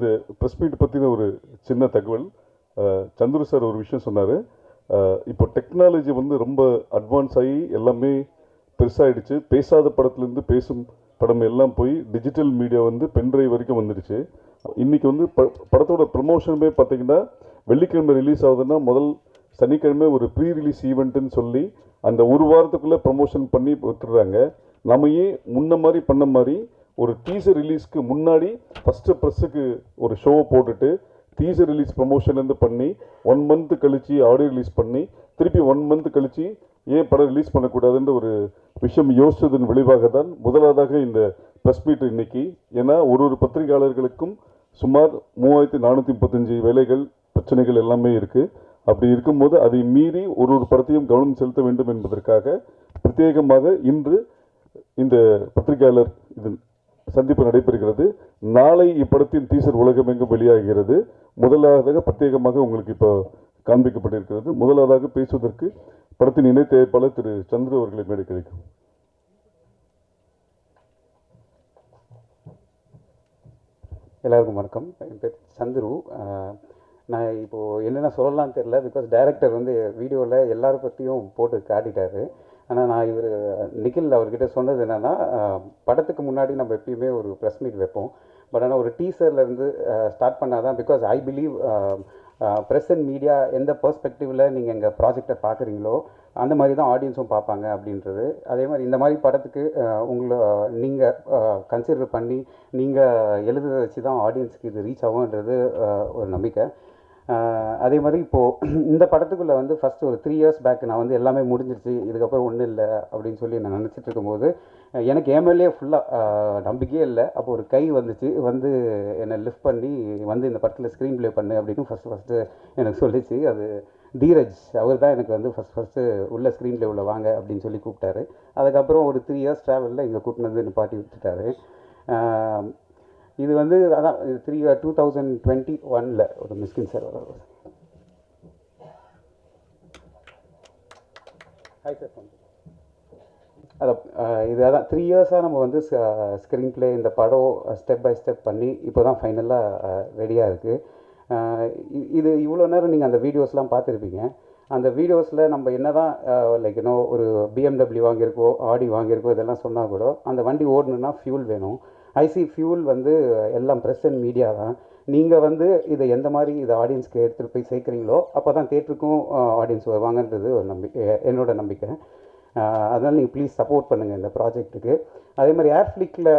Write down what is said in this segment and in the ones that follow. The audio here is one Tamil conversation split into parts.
இந்த ப்ரெஸ் மீட் பற்றின ஒரு சின்ன தகவல். சந்துரு சார் ஒரு விஷயம் சொன்னார். இப்போ டெக்னாலஜி வந்து ரொம்ப அட்வான்ஸ் ஆகி எல்லாமே பெருசாகிடுச்சு. பேசாத படத்துலேருந்து பேசும் படம் எல்லாம் போய் டிஜிட்டல் மீடியா வந்து பென்ட்ரைவ் வரைக்கும் வந்துடுச்சு. இன்றைக்கி வந்து படத்தோட ப்ரமோஷனுமே பார்த்திங்கன்னா வெள்ளிக்கிழமை ரிலீஸ் ஆகுதுன்னா முதல் சனிக்கிழமை ஒரு ப்ரீ ரிலீஸ் ஈவெண்ட்டுன்னு சொல்லி அந்த ஒரு வாரத்துக்குள்ளே ப்ரமோஷன் பண்ணி விட்டுடுறாங்க. நம்ம ஏன் முன்ன மாதிரி பண்ண மாதிரி ஒரு டீசர் ரிலீஸ்க்கு முன்னாடி ஃபஸ்ட்டு ப்ரெஸ்ஸுக்கு ஒரு ஷோவை போட்டுட்டு டீசர் ரிலீஸ் ப்ரமோஷன்லேருந்து பண்ணி 1 மந்த் கழித்து ஆடியோ ரிலீஸ் பண்ணி திருப்பி 1 மந்த் கழித்து ஏன் படம் ரிலீஸ் பண்ணக்கூடாதுன்ற ஒரு விஷயம் யோசித்ததன் விளைவாக தான் முதலாவதாக இந்த ப்ரெஸ் மீட் இன்னைக்கு. ஏன்னா ஒரு பத்திரிகையாளர்களுக்கும் சுமார் 3435 வேலைகள் பிரச்சனைகள் எல்லாமே இருக்குது. அப்படி இருக்கும்போது அதை மீறி ஒரு படத்தையும் கவனம் செலுத்த வேண்டும் என்பதற்காக பிரத்யேகமாக இன்று இந்த பத்திரிகையாளர் இது சந்திப்பு நடைபெறுகிறது. நாளை இப்படத்தின் டீசர் உலகமெங்கும் வெளியாகிறது. முதலாவதாக பிரத்யேகமாக உங்களுக்கு இப்போ காண்பிக்கப்பட்டிருக்கிறது. முதலாவதாக பேசுவதற்கு படத்தின் இணை தயாரிப்பாளர் திரு சந்திரு அவர்களை மேடை கிடைக்கும். எல்லாருக்கும் வணக்கம். என் பேர் சந்துரு. நான் இப்போது என்னென்ன சொல்லலாம்னு தெரில. பிகாஸ் டைரக்டர் வந்து வீடியோவில் எல்லாரும் பற்றியும் போட்டு காட்டிட்டார். ஆனால் நான் நிகில் அவர்கிட்ட சொன்னது என்னென்னா, படத்துக்கு முன்னாடி நம்ம எப்பயுமே ஒரு ப்ரெஸ் மீட் வைப்போம். பட் ஆனால் ஒரு டீசர்லேருந்து ஸ்டார்ட் பண்ணால் தான், because I believe press and media எந்த பெர்ஸ்பெக்டிவில் நீங்கள் எங்கள் ப்ராஜெக்டை பார்க்குறீங்களோ அந்த மாதிரி தான் ஆடியன்ஸும் பார்ப்பாங்க அப்படின்றது. அதே மாதிரி இந்த மாதிரி படத்துக்கு உங்களை நீங்கள் கன்சிடர் பண்ணி நீங்கள் எழுத வச்சு தான் ஆடியன்ஸுக்கு இது ரீச் ஆகும்ன்றது ஒரு நம்பிக்கை. அதே மாதிரி இப்போது இந்த படத்துக்குள்ளே வந்து ஃபஸ்ட்டு ஒரு 3 இயர்ஸ் பேக் நான் வந்து எல்லாமே முடிஞ்சிருச்சு, இதுக்கப்புறம் ஒன்றும் இல்லை அப்படின்னு சொல்லி நான் நினச்சிட்டு இருக்கும்போது எனக்கு எம்எல்ஏ ஃபுல்லாக நம்பிக்கையே இல்லை. அப்போ ஒரு கை வந்துச்சு, வந்து என்னை லிஃப்ட் பண்ணி வந்து இந்த படத்தில் ஸ்க்ரீன் ப்ளே பண்ணு அப்படின்னு ஃபஸ்ட்டு எனக்கு சொல்லிச்சு. அது தீரஜ் அவர் தான் எனக்கு வந்து ஃபஸ்ட்டு உள்ள ஸ்க்ரீன் ப்ளே உள்ள வாங்க அப்படின்னு சொல்லி கூப்பிட்டாரு. அதுக்கப்புறம் ஒரு 3 இயர்ஸ் ட்ராவலில் இங்கே கூட்டினு வந்து நிப்பாட்டி விட்டுட்டாரு. இது வந்து அதான் 2021 ஒரு மிஸ்கின் சார் வர. Hi sir. இது அதான் 3 இயர்ஸாக நம்ம வந்து ஸ்க்ரீன் ப்ளே இந்த படம் ஸ்டெப் பை ஸ்டெப் பண்ணி இப்போ தான் ஃபைனலாக ரெடியாக இருக்குது. இது இவ்வளோ நேரம் நீங்கள் அந்த வீடியோஸ்லாம் பார்த்துருப்பீங்க. அந்த வீடியோஸில் நம்ம என்ன தான் லைக் ஒரு BMW வாங்கியிருக்கோ, ஆடி வாங்கியிருக்கோ இதெல்லாம் சொன்னால் கூட அந்த வண்டி ஓடணுன்னா ஃபியூல் வேணும். ஐசி ஃபியூல் வந்து எல்லாம் ப்ரெஸ் அண்ட் மீடியா தான். நீங்கள் வந்து இதை எந்த மாதிரி இதை ஆடியன்ஸ்க்கு எடுத்துகிட்டு போய் சேர்க்குறீங்களோ அப்போ தான் தேட்டருக்கும் ஆடியன்ஸ் வருவாங்கன்றது ஒரு என்னோடய நம்பிக்கை. அதனால் நீங்கள் ப்ளீஸ் சப்போர்ட் பண்ணுங்கள் இந்த ப்ராஜெக்ட்டுக்கு. அதே மாதிரி ஏர்ஃப்ளிக்கில்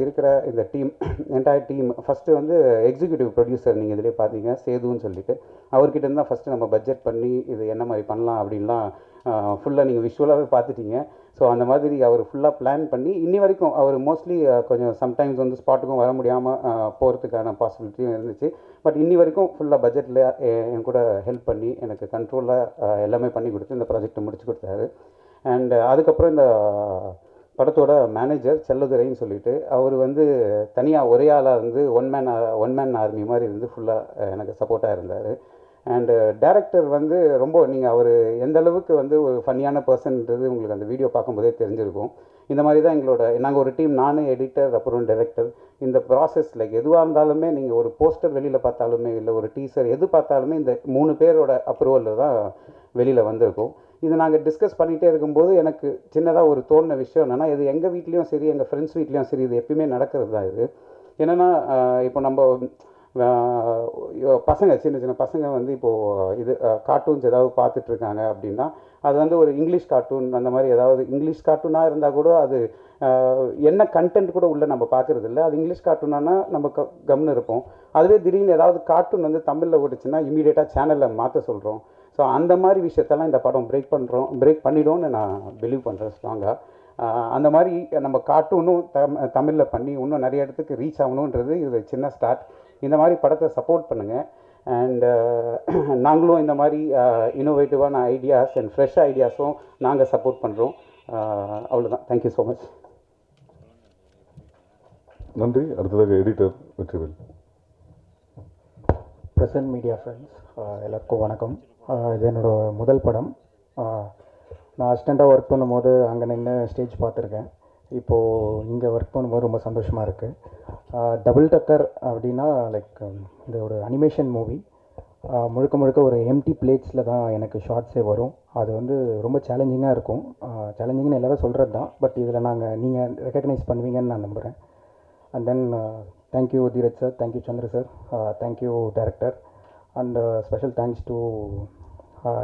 இருக்கிற இந்த டீம், என்டையர் டீம், ஃபஸ்ட்டு வந்து எக்ஸிக்யூட்டிவ் ப்ரொடியூசர் நீங்கள் இதிலே பார்த்தீங்க சேதுன்னு சொல்லிட்டு, அவர்கிட்ட இருந்தால் ஃபஸ்ட்டு நம்ம பட்ஜெட் பண்ணி இது என்ன மாதிரி பண்ணலாம் அப்படின்லாம் ஃபுல்லாக நீங்கள் விஷுவலாகவே பார்த்துட்டீங்க. ஸோ அந்த மாதிரி அவர் ஃபுல்லாக பிளான் பண்ணி இன்னி வரைக்கும் அவர் மோஸ்ட்லி கொஞ்சம் சம்டைம்ஸ் வந்து ஸ்பாட்டுக்கும் வர முடியாமல் போகிறதுக்கான பாசிபிலிட்டியும் இருந்துச்சு. பட் இன்னி வரைக்கும் ஃபுல்லாக பட்ஜெட்டில் என் கூட ஹெல்ப் பண்ணி எனக்கு கண்ட்ரோலாக எல்லாமே பண்ணி கொடுத்து இந்த ப்ராஜெக்டை முடிச்சு கொடுத்தாரு. அண்ட் அதுக்கப்புறம் இந்த படத்தோட மேனேஜர் செல்லதுரைன்னு சொல்லிட்டு அவர் வந்து தனியாக ஒரே ஆளாக இருந்து ஒன் மேன் ஆர்மி மாதிரி இருந்து ஃபுல்லாக எனக்கு சப்போர்ட்டாக இருந்தார். அண்டு டைரக்டர் வந்து ரொம்ப அவர் எந்த அளவுக்கு வந்து ஒரு ஃபன்னியான பர்சன்ன்றது உங்களுக்கு அந்த வீடியோ பார்க்கும்போதே தெரிஞ்சிருக்கும். இந்த மாதிரி தான் நாங்கள் ஒரு டீம், நானு எடிட்டர் அப்புறம் டைரக்டர். இந்த ப்ராசஸ் லைக் எதுவாக இருந்தாலுமே நீங்கள் ஒரு போஸ்டர் வெளியில் பார்த்தாலுமே இல்லை ஒரு டீசர் எது பார்த்தாலுமே இந்த 3 பேரோட அப்ரூவலில் தான் வெளியில் வந்திருக்கும். இது நாங்கள் டிஸ்கஸ் பண்ணிகிட்டே இருக்கும்போது எனக்கு சின்னதாக ஒரு தோணின விஷயம் என்னென்னா, இது எங்கள் வீட்லேயும் சரி எங்கள் ஃப்ரெண்ட்ஸ் வீட்லேயும் சரி இது எப்பயுமே நடக்கிறது தான். இது என்னென்னா இப்போ நம்ம பசங்க சின்ன பசங்க வந்து இப்போது இது கார்ட்டூன்ஸ் ஏதாவது பார்த்துட்ருக்காங்க அப்படின்னா அது வந்து ஒரு இங்கிலீஷ் கார்ட்டூன் அந்த மாதிரி ஏதாவது இங்கிலீஷ் கார்ட்டூனாக இருந்தால் கூட அது என்ன கண்டென்ட் கூட உள்ளே நம்ம பார்க்குறது இல்லை. அது இங்கிலீஷ் கார்ட்டூனானா நம்ம கம்னு இருப்போம். அதுவே திடீர்னு ஏதாவது கார்ட்டூன் வந்து தமிழில் ஓட்டுச்சுன்னா இமீடியட்டாக சேனலில் மாற்ற சொல்கிறோம். ஸோ அந்த மாதிரி விஷயத்தெல்லாம் இந்த படம் பிரேக் பண்ணிடும்னு நான் பிலீவ் பண்ணுறேன் ஸ்ட்ராங்காக. அந்த மாதிரி நம்ம கார்ட்டூனும் தமிழில் பண்ணி இன்னும் நிறைய இடத்துக்கு ரீச் ஆகணுன்றது இது சின்ன ஸ்டார்ட். இந்த மாதிரி படத்தை சப்போர்ட் பண்ணுங்கள். அண்டு நாங்களும் இந்த மாதிரி இன்னோவேட்டிவான ஐடியாஸ் அண்ட் ஃப்ரெஷ் ஐடியாஸும் நாங்கள் சப்போர்ட் பண்ணுறோம். அவ்வளோதான். Thank you so much. நன்றி. அடுத்ததாக editor Vetrivel. Present media friends எல்லாருக்கும் வணக்கம். இது என்னோடய முதல் படம். நான் அசிஸ்டண்ட்டாக ஒர்க் பண்ணும்போது அங்கே நின்று ஸ்டேஜ் பார்த்துருக்கேன். இப்போது இங்கே ஒர்க் பண்ணும்போது ரொம்ப சந்தோஷமாக இருக்குது. டபுள் டக்கர் அப்படின்னா லைக் இந்த ஒரு அனிமேஷன் மூவி. முழுக்க முழுக்க ஒரு எம்டி பிளேட்ஸில் தான் எனக்கு ஷார்ட்ஸே வரும். அது வந்து ரொம்ப சேலஞ்சிங்காக இருக்கும். சேலஞ்சிங்னு எல்லோரும் சொல்கிறது தான், பட் இதில் நீங்கள் ரெக்கக்னைஸ் பண்ணுவீங்கன்னு நான் நம்புகிறேன். And then thank you Dheeraj sir, thank you Chandra sir, thank you director, and special thanks to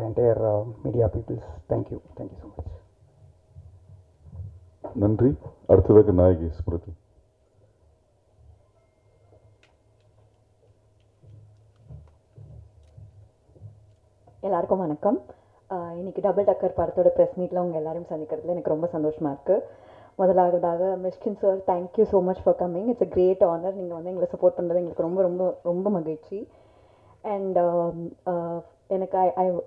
entire media peoples. Thank you so much. நன்றி. அடுத்ததாக நாயகி ஸ்மிருதி. எல்லாருக்கும் வணக்கம். இன்னைக்கு டபுள் டக்கர் படத்தோட ப்ரெஸ் மீட்டில் உங்கள் எல்லாரையும் சந்திக்கிறதுல எனக்கு ரொம்ப சந்தோஷமாக இருக்குது. முதலாவதாக Mysskin sir, thank you so much for coming. It's a great honour. நீங்கள் வந்து எங்களை சப்போர்ட் பண்ணுறது எங்களுக்கு ரொம்ப ரொம்ப ரொம்ப மகிழ்ச்சி. அண்ட் எனக்கு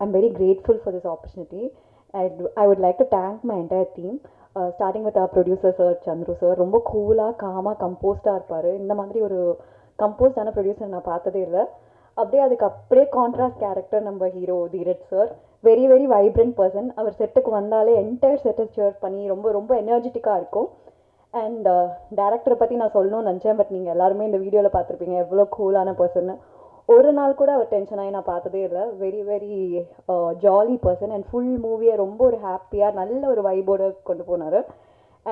I'm very grateful for this opportunity. I would like to thank my entire team, starting with our producer sir Chandru sir. ரொம்ப கூலாக காமாக கம்போஸ்டாக இருப்பார். இந்த மாதிரி ஒரு கம்போஸ்டான ப்ரொடியூசர் நான் பார்த்ததே இல்லை. அதுக்கு அப்படியே கான்ட்ராஸ்ட் கேரக்டர் நம்ம hero Dheeraj sir. Very very vibrant person. அவர் செட்டுக்கு வந்தாலே என்டையர் செட்டை சேர் பண்ணி ரொம்ப ரொம்ப எனர்ஜெட்டிக்காக இருக்கும். அண்ட் டேரக்டரை பற்றி நான் சொல்லணும்னு நினச்சேன், பட் நீங்கள் எல்லாருமே இந்த வீடியோவில் பார்த்துருப்பீங்க எவ்வளோ கூலான பர்சன். ஒரு நாள் கூட அவர் டென்ஷனாகி நான் பார்த்ததே இல்லை. Very very jolly person. And full மூவியை ரொம்ப ஒரு ஹாப்பியாக நல்ல ஒரு வைபோடு கொண்டு போனார்.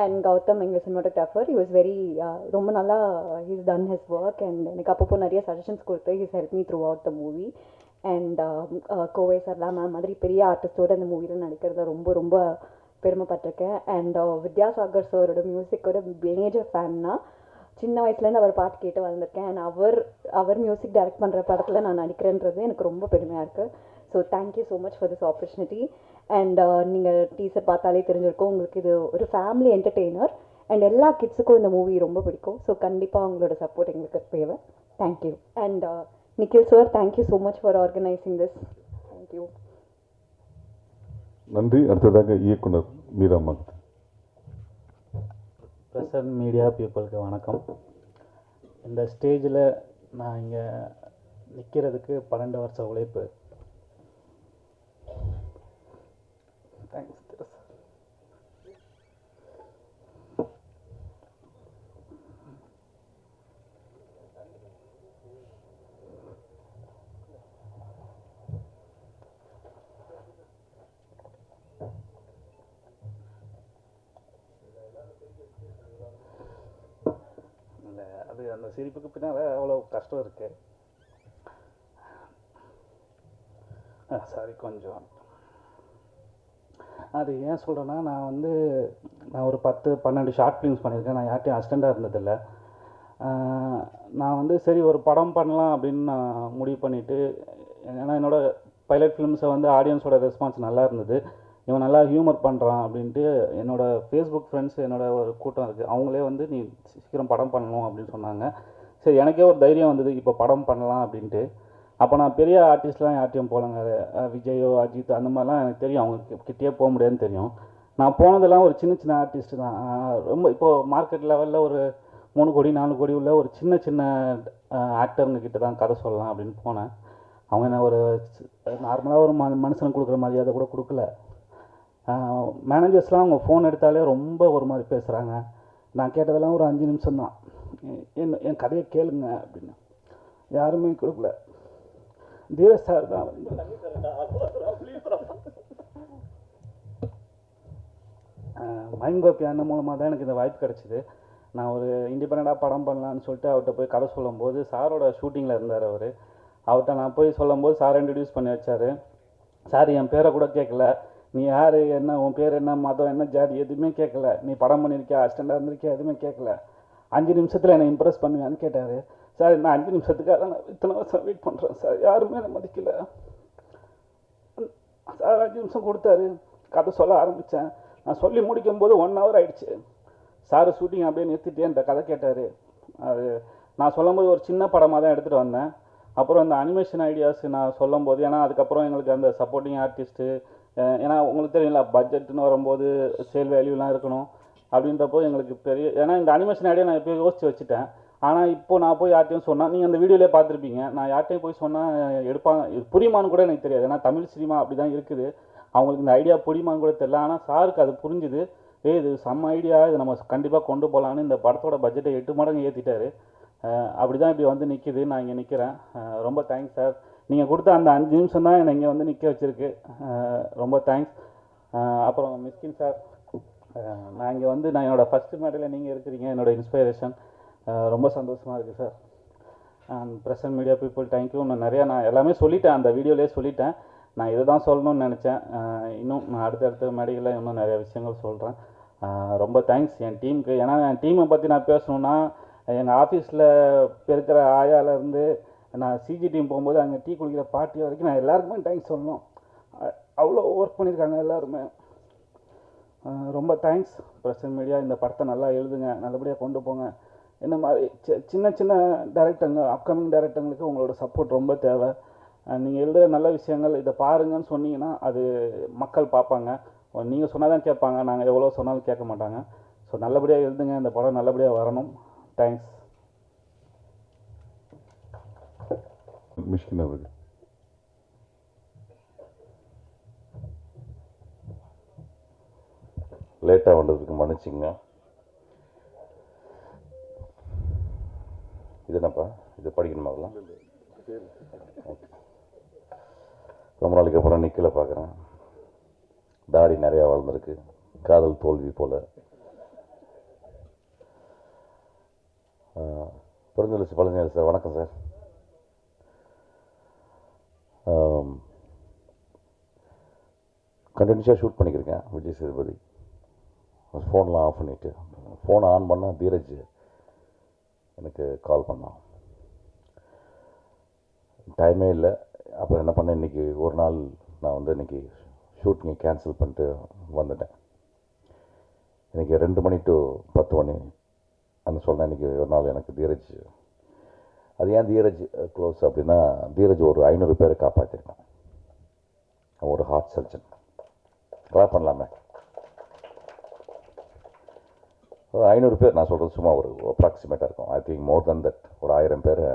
அண்ட் கௌதம் எங்கள் சினிமாட்டோகிராஃபர், he was very ரொம்ப நல்லா he's done his work. And எனக்கு அப்பப்போ நிறைய சஜஷன்ஸ் கொடுத்து he's helped me throughout the movie. And Kovai Sarala ma'am மாதிரி பெரிய ஆர்டிஸ்டோடு அந்த மூவியில் நடிக்கிறத ரொம்ப ரொம்ப பெருமைப்பட்டிருக்கேன். அண்ட் வித்யாசாகர் சாரோட மியூசிக்கோட மேஜர் ஃபேன்னா. சின்ன வயசுலேருந்து அவர் பாட்டு கேட்டு வந்திருக்கேன். அண்ட் அவர் மியூசிக் டைரக்ட் பண்ணுற படத்தில் நான் நடிக்கிறேன்றது எனக்கு ரொம்ப பெருமையாக இருக்குது. So thank you so much for this opportunity. And நீங்கள் டீசர் பார்த்தாலே தெரிஞ்சிருக்கும், உங்களுக்கு இது ஒரு ஃபேமிலி என்டர்டெய்னர். அண்ட் எல்லா கிட்ஸுக்கும் இந்த மூவி ரொம்ப பிடிக்கும். ஸோ கண்டிப்பாக உங்களோட சப்போர்ட் எங்களுக்கு தேவை. Thank you. And Nikhil sir, thank you so much for organising this. Thank you. நன்றி. அடுத்ததாக இயக்குனர் மீரா மகத். ப்ரெசன்ட் மீடியா பீப்புளுக்கு வணக்கம். இந்த ஸ்டேஜில் நான் இங்கே நிற்கிறதுக்கு 12 வருஷ உழைப்பு. தேங்க்ஸ். அது அந்த சிரிப்புக்கு பின்னால் அவ்வளோ கஷ்டம் இருக்குது. சாரி, கொஞ்சம் அது ஏன் சொல்கிறேன்னா, நான் ஒரு 10-12 ஷார்ட் ஃபிலிம்ஸ் பண்ணியிருக்கேன். நான் யார்ட்டையும் அசிஸ்டண்ட்டாக இருந்ததில்லை. நான் சரி ஒரு படம் பண்ணலாம் அப்படின்னு நான் முடிவு பண்ணிவிட்டு, ஏன்னா என்னோடய பைலட் ஃபிலிம்ஸை ஆடியன்ஸோட ரெஸ்பான்ஸ் நல்லா இருந்தது. இவன் நல்லா ஹியூமர் பண்ணுறான் அப்படின்ட்டு என்னோடய ஃபேஸ்புக் ஃப்ரெண்ட்ஸ், என்னோடய ஒரு கூட்டம் இருக்குது, அவங்களே நீ சீக்கிரம் படம் பண்ணணும் அப்படின்னு சொன்னாங்க. சரி, எனக்கே ஒரு தைரியம் வந்தது, இப்போ படம் பண்ணலாம் அப்படின்ட்டு. அப்போ நான் பெரிய ஆர்டிஸ்ட்லாம் யார்ட்டையும் போகலங்க. விஜயோ அஜித் அந்த மாதிரிலாம் எனக்கு தெரியும், அவங்க கிட்டேயே போக முடியாதுன்னு தெரியும். நான் போனதெல்லாம் ஒரு சின்ன சின்ன ஆர்டிஸ்ட்டு தான். ரொம்ப இப்போது மார்க்கெட் லெவலில் ஒரு 3 கோடி 4 கோடி உள்ள ஒரு சின்ன சின்ன ஆக்டருங்க கிட்ட தான் கதை சொல்லலாம் அப்படின்னு போனேன். அவங்க என்ன ஒரு நார்மலாக ஒரு மனுஷனுக்கு கொடுக்குற மரியாதை கூட கொடுக்கல. மேனேஜர்ஸ்லாம் அவங்க ஃபோன் எடுத்தாலே ரொம்ப ஒரு மாதிரி பேசுகிறாங்க. நான் கேட்டதெல்லாம் ஒரு 5 நிமிஷம் தான், என் கதையை கேளுங்க அப்படின்னு. யாருமே கொடுக்கல. தீரஜ் சார் தான் மைங்கோப்பி அண்ணன் மூலமாக தான் எனக்கு இந்த வாய்ப்பு கிடச்சிது. நான் ஒரு இண்டிபெண்ட்டாக படம் பண்ணலான்னு சொல்லிட்டு அவர்கிட்ட போய் கதை சொல்லும்போது, சாரோட ஷூட்டிங்கில் இருந்தார் அவர்கிட்ட நான் போய் சொல்லும்போது சார் இன்ட்ரடியூஸ் பண்ணி வச்சார். சார் என் பேரை கூட கேட்கல, நீ யார், என்ன உன் பேர் என்ன, மதம் என்ன, ஜாதி எதுவுமே கேட்கல, நீ படம் பண்ணியிருக்கியா, அசிஸ்டண்டாக இருந்திருக்கியா, எதுவுமே கேட்கல. 5 நிமிஷத்தில் என்னை இம்ப்ரெஸ் பண்ணுவேன்னு கேட்டார். சார் நான் 5 நிமிஷத்துக்காக தான் நான் இத்தனை வருஷம் வெயிட் பண்ணுறேன் சார், யாருமே என்னை மதிக்கலை. சார் 5 நிமிஷம் கொடுத்தாரு, கதை சொல்ல ஆரம்பித்தேன். நான் சொல்லி முடிக்கும்போது 1 hour ஆகிடுச்சு. சார் ஷூட்டிங் அப்படியே நிறுத்திட்டே என்ற கதை கேட்டார். அது நான் சொல்லும்போது ஒரு சின்ன படமாக தான் எடுத்துகிட்டு வந்தேன். அப்புறம் இந்த அனிமேஷன் ஐடியாஸ் நான் சொல்லும்போது, ஏன்னா அதுக்கப்புறம் எங்களுக்கு அந்த சப்போர்ட்டிங் ஆர்டிஸ்ட்டு, ஏன்னா உங்களுக்கு தெரியல பட்ஜெட்டுன்னு வரும்போது சேல் வேல்யூலாம் இருக்கணும் அப்படின்றப்போ எங்களுக்கு பெரிய, ஏன்னா இந்த அனிமேஷன் ஐடியா நான் எப்போயும் யோசித்து வச்சுட்டேன். ஆனால் இப்போது நான் போய் யார்ட்டையும் சொன்னால், நீங்கள் அந்த வீடியோலேயே பார்த்துருப்பீங்க, நான் யார்ட்டையும் போய் சொன்னால் எடுப்பாங்க, இது புரியுமான்னு கூட எனக்கு தெரியாது. ஏன்னா தமிழ் சினிமா அப்படி தான் இருக்குது, அவங்களுக்கு இந்த ஐடியா புரியுமான்னு கூட தெரியல. ஆனால் சாருக்கு அது புரிஞ்சுது. இது செம்ம ஐடியா, இது நம்ம கண்டிப்பாக கொண்டு போகலான்னு இந்த படத்தோட பட்ஜெட்டை 8 மடங்கு ஏற்றிட்டாரு. அப்படி தான் இப்படி வந்து நிற்கிது, நான் இங்கே நிற்கிறேன். ரொம்ப தேங்க்ஸ் சார். நீங்கள் கொடுத்த அந்த 5 நிமிஷம் தான் என்னை இங்கே வந்து நிற்க வச்சுருக்கு. ரொம்ப தேங்க்ஸ். அப்புறம் மிஸ்கின் சார், நான் இங்கே வந்து என்னோடய ஃபஸ்ட்டு மேடையில் நீங்கள் இருக்கிறீங்க, என்னோடய இன்ஸ்பைரேஷன். ரொம்ப சந்தோஷமாக இருக்குது sir. And present media people thank you. நான் எல்லாமே சொல்லிட்டேன், அந்த வீடியோலேயே சொல்லிட்டேன். நான் இதை தான் சொல்லணும்னு நினச்சேன். இன்னும் நான் அடுத்தடுத்த மேடைகளில் இன்னும் நிறையா விஷயங்கள் சொல்கிறேன். ரொம்ப தேங்க்ஸ் என் டீமுக்கு. ஏன்னா என் டீமை பற்றி நான் பேசணுன்னா, எங்கள் ஆஃபீஸில் இருக்கிற ஆயாலேருந்து நான் சிஜி டீம் போகும்போது அங்கே டீ குடிக்கிற பாட்டி வரைக்கும் நான் எல்லாருக்குமே தேங்க்ஸ் சொல்லணும். அவ்வளோ ஒர்க் பண்ணியிருக்காங்க எல்லாருமே. ரொம்ப தேங்க்ஸ் ப்ரெசன்ட் மீடியா. இந்த படத்தை நல்லா எழுதுங்க, நல்லபடியாக கொண்டு போங்க. இந்த மாதிரி சின்ன சின்ன டைரக்டருங்க, அப்கமிங் டைரக்டர்களுக்கு உங்களோட சப்போர்ட் ரொம்ப தேவை. நீங்கள் எழுதுகிற நல்ல விஷயங்கள் இதை பாருங்கன்னு சொன்னீங்கன்னா அது மக்கள் பார்ப்பாங்க. நீங்கள் சொன்னால் தான் கேட்பாங்க, நாங்கள் எவ்வளோ சொன்னாலும் கேட்க மாட்டாங்க. ஸோ நல்லபடியாக எழுதுங்க, இந்த படம் நல்லபடியாக வரணும். தேங்க்ஸ். மிஷ்கின் அவர்கள். லேட்டாக வந்ததுக்கு மன்னிச்சிங்க. இது என்னப்பா, இது படிக்கணுமா அதெல்லாம்? ரொம்ப நாளைக்கு அப்புறம் நிக்கலை பார்க்குறேன். தாடி நிறையா வளர்ந்துருக்கு, காதல் தோல்வி போல். புரிஞ்சலிச்சு பழனியார் சார், வணக்கம் சார். கண்டினியூஸாக ஷூட் பண்ணிக்கிருக்கேன் விஜய் சேதுபதி. ஃபோன்லாம் ஆஃப் பண்ணிவிட்டு ஃபோனை ஆன் பண்ணால் தீரஜ் எனக்கு கால் பண்ணான். டைமே இல்லை. அப்புறம் என்ன பண்ணேன், இன்றைக்கி ஒரு நாள் நான் வந்து இன்றைக்கி ஷூட்டிங்கை கேன்சல் பண்ணிட்டு வந்துட்டேன். இன்றைக்கி 2 மணி டு 10 மணி அந்த சொன்னேன். இன்றைக்கி ஒரு நாள் எனக்கு தீரஜ், அது ஏன் தீரஜ் க்ளோஸ் அப்படின்னா, தீரஜ் ஒரு 500 பேரை காப்பாற்றிருக்கான். ஒரு ஹார்ட் சர்ஜன். கிளாப் பண்ணலாமே. 500 பேர் நான் சொல்கிறது சும்மா ஒரு அப்ராக்சிமேட்டாக இருக்கும். I think more then that. ஒரு 1000 பேரை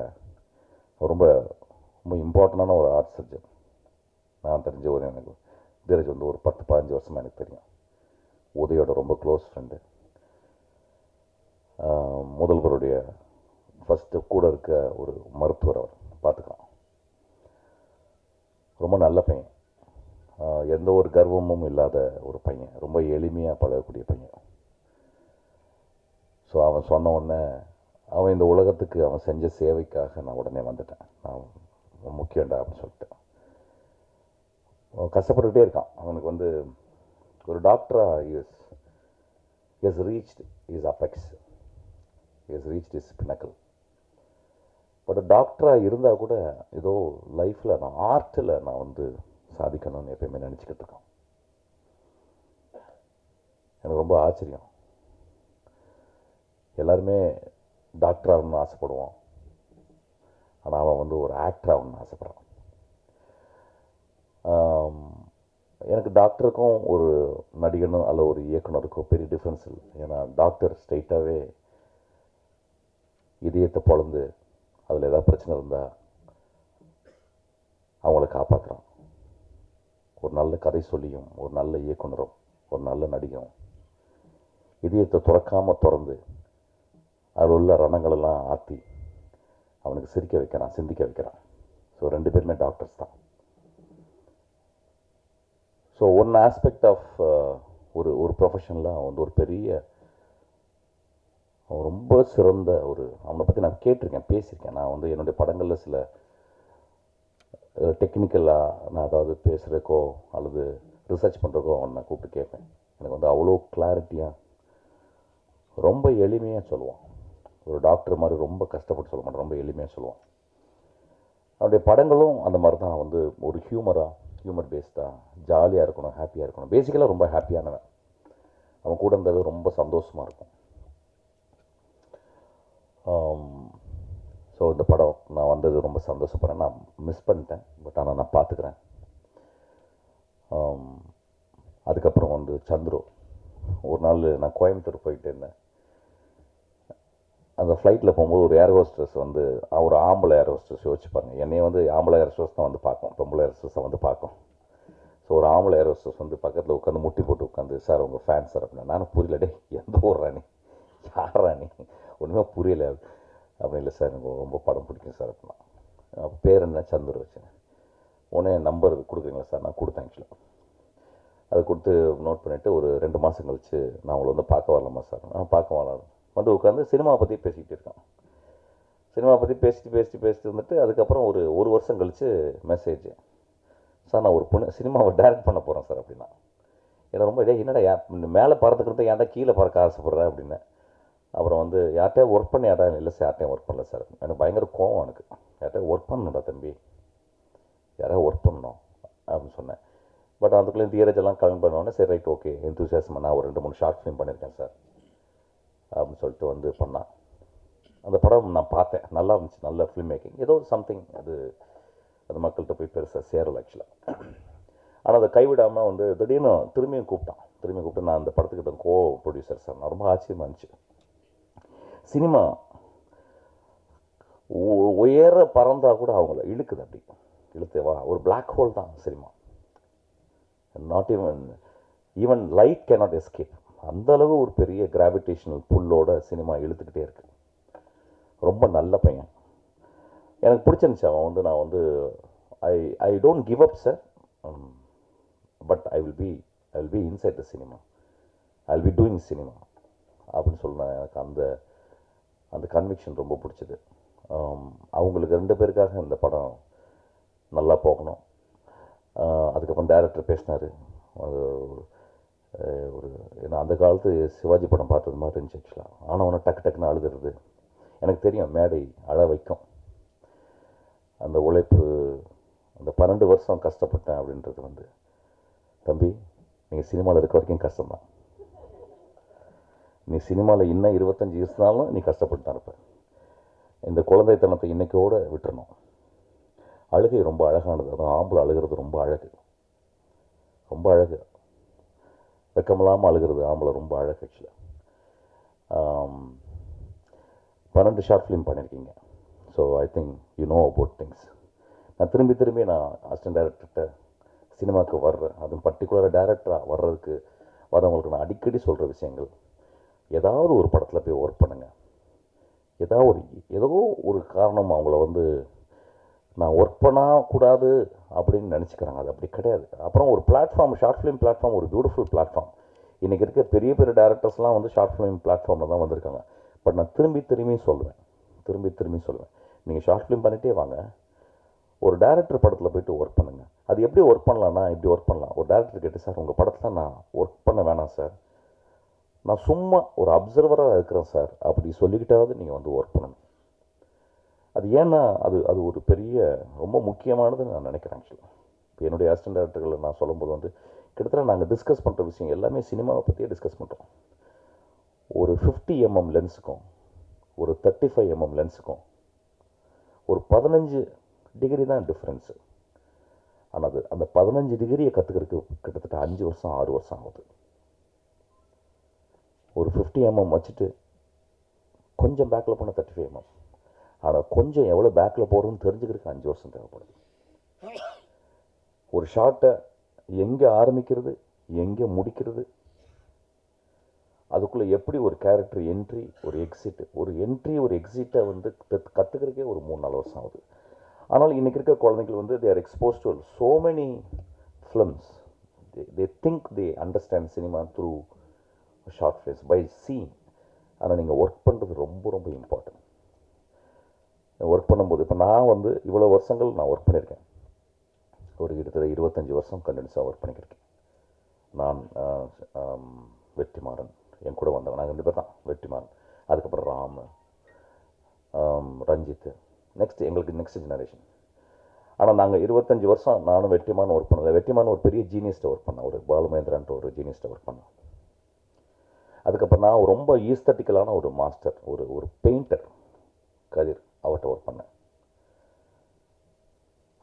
ரொம்ப ரொம்ப இம்பார்ட்டண்டான ஒரு ஹார்ட் சர்ஜன். நான் தெரிஞ்ச ஒரு எனக்கு தீரஜ் வந்து ஒரு 10-15 வருஷமாக எனக்கு தெரியும். உதயோட ரொம்ப க்ளோஸ் ஃப்ரெண்டு. முதல்வருடைய ஃபஸ்ட்டு கூட இருக்க ஒரு மருத்துவர், அவர் பார்த்துக்கலாம். ரொம்ப நல்ல பையன், எந்த ஒரு கர்வமும் இல்லாத ஒரு பையன், ரொம்ப எளிமையாக பழகக்கூடிய பையன். ஸோ அவன் சொன்ன உடனே, அவன் இந்த உலகத்துக்கு அவன் செஞ்ச சேவைக்காக நான் உடனே வந்துட்டேன். நான் முக்கியண்டா அப்படின்னு சொல்லிட்டு. கஷ்டப்பட்டுக்கிட்டே இருக்கான். அவனுக்கு வந்து ஒரு டாக்டராக is reached is apex, is reached is பினக்கல். But டாக்டராக இருந்தால் கூட ஏதோ லைஃப்பில் நான் ஆர்ட்டில் நான் வந்து சாதிக்கணும்னு எப்பயுமே நினச்சிக்கிட்டு இருக்கேன். எனக்கு ரொம்ப ஆச்சரியம். எல்லாருமே டாக்டர் ஆகணும்னு ஆசைப்படுவோம், ஆனால் அவன் வந்து ஒரு ஆக்டர் ஆகணும்னு ஆசைப்பட்றான். எனக்கு டாக்டருக்கும் ஒரு நடிகனும் அல்ல ஒரு இயக்குனருக்கும் பெரிய டிஃப்ரென்ஸ் இல்லை. ஏன்னா டாக்டர் ஸ்ட்ரெயிட்டாகவே இதயத்தை பொழந்து அதில் ஏதாவது பிரச்சனை இருந்தால் அவங்கள காப்பாற்றுறான். ஒரு நல்ல கதை சொல்லியும், ஒரு நல்ல இயக்குனரும், ஒரு நல்ல நடிகரும் இதயத்தை துறக்காமல் திறந்து அதில் உள்ள ரணங்களெல்லாம் ஆற்றி அவனுக்கு சிரிக்க வைக்கிறான், சிந்திக்க வைக்கிறான். ஸோ 2 பேருமே டாக்டர்ஸ் தான். ஸோ ஒன் ஆஸ்பெக்ட் ஆஃப் ஒரு ப்ரொஃபஷனில் வந்து ஒரு பெரிய, ரொம்ப சிறந்த அவனை பற்றி நான் கேட்டிருக்கேன், பேசியிருக்கேன். நான் வந்து என்னுடைய படங்களில் சில டெக்னிக்கலாக நான் அதாவது பேசுகிறக்கோ அல்லது ரிசர்ச் பண்ணுறக்கோ அவனை நான் கூப்பிட்டு கேட்பேன். எனக்கு வந்து அவ்வளோ கிளாரிட்டியாக ரொம்ப எளிமையாக சொல்லுவான். ஒரு டாக்டர் மாதிரி ரொம்ப கஷ்டப்பட்டு சொல்ல மாட்டேன், ரொம்ப எளிமையாக சொல்லுவான். அவனுடைய படங்களும் அந்த மாதிரி தான். வந்து ஒரு ஹியூமர் பேஸ்டாக ஜாலியாக இருக்கணும், ஹாப்பியாக இருக்கணும். பேசிக்கலாக ரொம்ப ஹாப்பியானவன். அவன் கூட இருந்தாவே ரொம்ப சந்தோஷமாக இருக்கும். ஸோ இந்த படம் நான் வந்தது ரொம்ப சந்தோஷப்படுறேன். நான் மிஸ் பண்ணிட்டேன், பட் ஆனால் நான் பார்த்துக்கிறேன். அதுக்கப்புறம் வந்து சந்துரு, ஒரு நாள் நான் கோயம்புத்தூர் போயிட்டு இருந்தேன். அந்த ஃப்ளைட்டில் போகும்போது ஒரு ஏர் ஹோஸ்டர்ஸ் வந்து, ஒரு ஆம்பளை ஏர் ஹோஸ்டர்ஸ் யோசிச்சு பாருங்கள், என்னையே வந்து ஆம்பளை ஏர் ஹோஸ்டர்ஸ் தான் வந்து பார்க்கும், பொம்பளை ஏர் ஹோஸ்டர்ஸை வந்து பார்க்கும். ஸோ ஒரு ஆம்பளை ஏரோஸ்டஸ் வந்து பக்கத்தில் உட்காந்து முட்டி போட்டு உட்காந்து சார் உங்கள் ஃபேன் சார் அப்படின்னா நானும் புரியல, டே எந்த ஊர் ராணி யார் ராணி ஒன்றுமே புரியல அப்படி. இல்லை சார் எனக்கு ரொம்ப படம் பிடிக்கும் சார் அப்படின்னா. அப்போ பேர் என்ன சந்துரு வச்சேன். உடனே நம்பர் கொடுக்குறீங்களா சார்? நான் கொடுத்தேன் ஆக்சுவலாக. அதை கொடுத்து நோட் பண்ணிவிட்டு ஒரு 2 மாதம் கழிச்சு நான் உங்களை வந்து பார்க்க வரலாமா சார்? நான் பார்க்க வரலாம். வந்து உட்காந்து சினிமாவை பற்றி பேசிக்கிட்டு இருக்கான். சினிமா பற்றி பேசிட்டு வந்துட்டு அதுக்கப்புறம் ஒரு வருஷம் கழித்து மெசேஜ், சார் நான் ஒரு பொண்ணு சினிமாவை டைரக்ட் பண்ண போகிறேன் சார் அப்படின்னா. எனக்கு ரொம்ப என்னடா மேலே பறந்துக்கிறது ஏன்டா கீழே பறக்க ஆசைப்படுறேன் அப்படின்னு. அப்புறம் வந்து யார்கிட்டயும் ஒர்க் பண்ண இல்லை சார் யார்கிட்டையும் ஒர்க் பண்ணல சார். எனக்கு பயங்கர கோவம். எனக்கு யார்கிட்டையும் ஒர்க் பண்ணணும்டா தம்பி, யாராவது ஒர்க் பண்ணணும் அப்படின்னு சொன்னேன். பட் அதுக்குள்ளே தியரேஜ் எல்லாம் கலந்து பண்ணோன்னே சரி ரைட் ஓகே எந்தூசியாசமாக நான் ஒரு 2-3 ஷார்ட் ஃபிலிம் பண்ணியிருக்கேன் சார் அப்படின்னு சொல்லிட்டு வந்து பண்ணான். அந்த படம் நான் பார்த்தேன், நல்லா இருந்துச்சு, நல்ல ஃபிலிம் மேக்கிங். ஏதோ சம்திங் அது மக்கள்கிட்ட போய் பெருசாக சேரலை ஆக்சுவலாக. ஆனால் அதை கைவிடாமல் வந்து திடீர்னு திரும்பியும் கூப்பிட்டு நான் அந்த படத்துக்கிட்ட ப்ரொடியூசர் சார். நான் ரொம்ப ஆச்சரியமாக இருந்துச்சு. சினிமா உயர பறந்தால் கூட அவங்கள இழுக்குது, அப்படி இழுத்தேவா ஒரு பிளாக் ஹோல் தான் cinema. Not even light cannot escape. அந்தளவு ஒரு பெரிய கிராவிடேஷனல் புல்லோட சினிமா இழுத்துக்கிட்டே இருக்கு. ரொம்ப நல்ல பையன், எனக்கு பிடிச்சிருந்துச்சு. அவன் வந்து நான் வந்து I don't give up sir, but I will be inside the cinema, I will be doing cinema அப்படின்னு சொன்னேன். எனக்கு அந்த கன்விக்ஷன் ரொம்ப பிடிச்சது. அவங்களுக்கு 2 பேருக்காக இந்த படம் நல்லா போகணும். அதுக்கப்புறம் டைரக்டர் பேசினார். அது ஏன்னா அந்த காலத்து சிவாஜி படம் பார்த்தது மாதிரி இருந்துச்சு ஆக்சுவலாக. ஆனால் டக்குன்னு அழுதுறது எனக்கு தெரியும். மேடை அழ வைக்கும். அந்த உழைப்பு, அந்த 12 வருஷம் கஷ்டப்பட்டேன் அப்படின்றது வந்து, தம்பி நீங்கள் சினிமாவில் இருக்க வரைக்கும் கஷ்டம்தான். நீ சினிமாவில் இன்னும் 25 இருந்தாலும் நீ கஷ்டப்பட்டு தான் இருப்ப. இந்த குழந்தைத்தனத்தை இன்னைக்கோடு விட்டுறணும். அழுகை ரொம்ப அழகானது. அதுவும் ஆம்பளை அழுகிறது ரொம்ப அழகு, ரொம்ப அழகு. வெக்கமில்லாமல் அழுகிறது ஆம்பளை ரொம்ப அழகு ஆக்சுவலாக. 12 ஷார்ட் ஃபிலிம் பண்ணியிருக்கீங்க. So I think you know about things. நான் திரும்பி நான் அசிஸ்டன்ட் டைரக்டர்கிட்ட சினிமாவுக்கு வர்றேன். அதுவும் பர்டிகுலராக டைரக்டராக வரவங்களுக்கு நான் அடிக்கடி சொல்கிற விஷயங்கள், ஏதாவது ஒரு படத்தில் போய் ஒர்க் பண்ணுங்கள். ஏதோ ஒரு காரணம் அவங்கள வந்து நான் ஒர்க் பண்ணக்கூடாது அப்படின்னு நினச்சிக்கிறாங்க. அது அப்படி கிடையாது. அப்புறம் ஒரு பிளாட்ஃபார்ம், ஷார்ட் ஃபிலிம் பிளாட்ஃபார்ம் ஒரு பியூட்டிஃபுல் பிளாட்ஃபார்ம். இன்றைக்கி இருக்க பெரிய டேரக்டர்ஸ்லாம் வந்து ஷார்ட் ஃபிலிம் பிளாட்ஃபார்மில் தான் வந்திருக்காங்க. பட் நான் திரும்பி சொல்லுவேன், நீங்கள் ஷார்ட் ஃபிலிம் பண்ணிகிட்டே வாங்க, ஒரு டேரக்டர் படத்தில் போய்ட்டு ஒர்க் பண்ணுங்கள். அது எப்படி ஒர்க் பண்ணலான்னா இப்படி ஒர்க் பண்ணலாம். ஒரு டேரக்டர் கேட்டு, சார் உங்கள் படத்தில் நான் ஒர்க் பண்ண வேணாம் சார், நான் சும்மா ஒரு அப்சர்வராக இருக்கிறேன் சார் அப்படி சொல்லிக்கிட்டாவது நீங்கள் வந்து ஒர்க் பண்ணணும். அது ஏன்னா அது ஒரு பெரிய ரொம்ப முக்கியமானதுன்னு நான் நினைக்கிறேன் ஆக்சுவலாக. இப்போ என்னுடைய அசிஸ்டன்ட் டைரக்டர்களை நான் சொல்லும்போது வந்து கிட்டத்தட்ட நாங்கள் டிஸ்கஸ் பண்ணுற விஷயம் எல்லாமே சினிமாவை பற்றியே டிஸ்கஸ் பண்ணுறோம். ஒரு 50 mm லென்ஸுக்கும் ஒரு 35 mm லென்ஸுக்கும் ஒரு 15 டிகிரி தான் டிஃப்ரென்ஸு. ஆனால் அந்த 15 டிகிரியை கற்றுக்கிறதுக்கு கிட்டத்தட்ட 5 வருஷம் 6 வருஷம் ஆகுது. ஒரு 50 mm வச்சுட்டு கொஞ்சம் பேக்கில் போன 35 mm, ஆனால் கொஞ்சம் எவ்வளோ பேக்கில் போகிறோன்னு தெரிஞ்சுக்கிறதுக்கு 5 வருஷம் தேவைப்படுது. ஒரு ஷார்ட்டை எங்கே ஆரம்பிக்கிறது எங்கே முடிக்கிறது, அதுக்குள்ளே எப்படி ஒரு கேரக்டர் என்ட்ரி ஒரு எக்ஸிட்டை வந்து கற்றுக்கிறதுக்கே ஒரு 3-4 வருஷம் ஆகுது. ஆனால் இன்றைக்கி இருக்க குழந்தைகள் வந்து they are exposed to so many films, they think they understand cinema through short films by seeing. ஆனால் நீங்கள் ஒர்க் பண்ணுறது ரொம்ப ரொம்ப இம்பார்ட்டன்ட். ஒர்க் பண்ணும்போது இப்போ நான் வந்து இவ்வளோ வருஷங்கள் நான் ஒர்க் பண்ணியிருக்கேன். ஒரு கிட்டத்தட்ட 25 வருஷம் கண்டினியூஸாக ஒர்க் பண்ணியிருக்கேன். நான் வெற்றிமாறன் என் கூட வந்தவங்க, நாங்கள் 2 பேர் தான். வெற்றிமாறன், அதுக்கப்புறம் ராம், ரஞ்சித், நெக்ஸ்ட் ஜெனரேஷன். ஆனால் நாங்கள் 25 வருஷம் நானும் வெற்றிமாறன் ஒர்க் பண்ணல. வெற்றிமாறன் ஒரு பெரிய ஜீனியஸ்ட்டை ஒர்க் பண்ணேன், ஒரு பாலுமேந்திரான்ட்டு ஒரு ஜீனியஸ்ட்டை ஒர்க் பண்ணேன். அதுக்கப்புறம் நான் ரொம்ப ஈஸ்தட்டிக்கலான ஒரு மாஸ்டர், ஒரு பெயிண்டர் கதிர், அவர்கிட்ட ஒர்க் பண்ணேன்.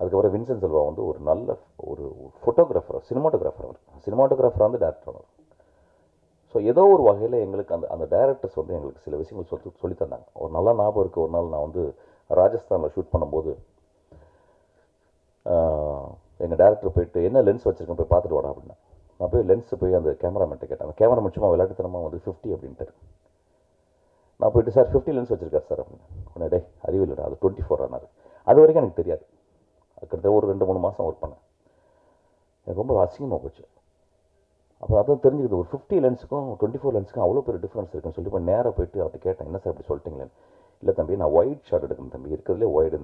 அதுக்கப்புறம் வின்சென்ட் செல்வா வந்து ஒரு நல்ல ஒரு ஃபோட்டோகிராஃபர், சினிமாட்டோகிராஃபர் வந்து டேரக்டர். ஸோ ஏதோ ஒரு வகையில் எங்களுக்கு அந்த டைரக்டர்ஸ் வந்து எங்களுக்கு சில விஷயங்கள் சொல்லி தந்தாங்க. ஒரு நல்ல ஞாபகம் இருக்குது. ஒரு நாள் நான் வந்து ராஜஸ்தானில் ஷூட் பண்ணும்போது எங்கள் டேரக்டர் போயிட்டு என்ன லென்ஸ் வச்சுருக்கேன் போய் பார்த்துட்டு வாடா அப்படின்னா. நான் போய் லென்ஸு போய் அந்த கேமராமேன்ட்ட கேட்டேன். அந்த கேமராமேன் சும்மா விளையாட்டுத்தனமாக வந்து 50 அப்படின்ட்டு. நான் போயிட்டு சார் 50 லென்ஸ் வச்சுருக்காரு சார் அப்படின்னு. உடனே டே அறிவில்லைடா அது 24 ஆனார். அது வரைக்கும் எனக்கு தெரியாது. கிட்டத்தட்ட ஒரு 2-3 மாதம் ஒர்க் பண்ணேன். எனக்கு ரொம்ப அசிங்கமாக போச்சு. அப்போ அதான் தெரிஞ்சுக்கிது ஒரு 50 லென்ஸுக்கும் 24 லென்ஸுக்கும் அவ்வளோ பெரிய டிஃப்ரென்ஸ் இருக்குன்னு சொல்லி இப்போ நேராக போயிட்டு அவர்கிட்ட கேட்டேன், என்ன சார் இப்படி சொல்லிட்டீங்களேன்னு. இல்லை தம்பி நான் ஒயிட் ஷாட் எடுக்கணும் தம்பி, இருக்கிறதுலே ஒயிட்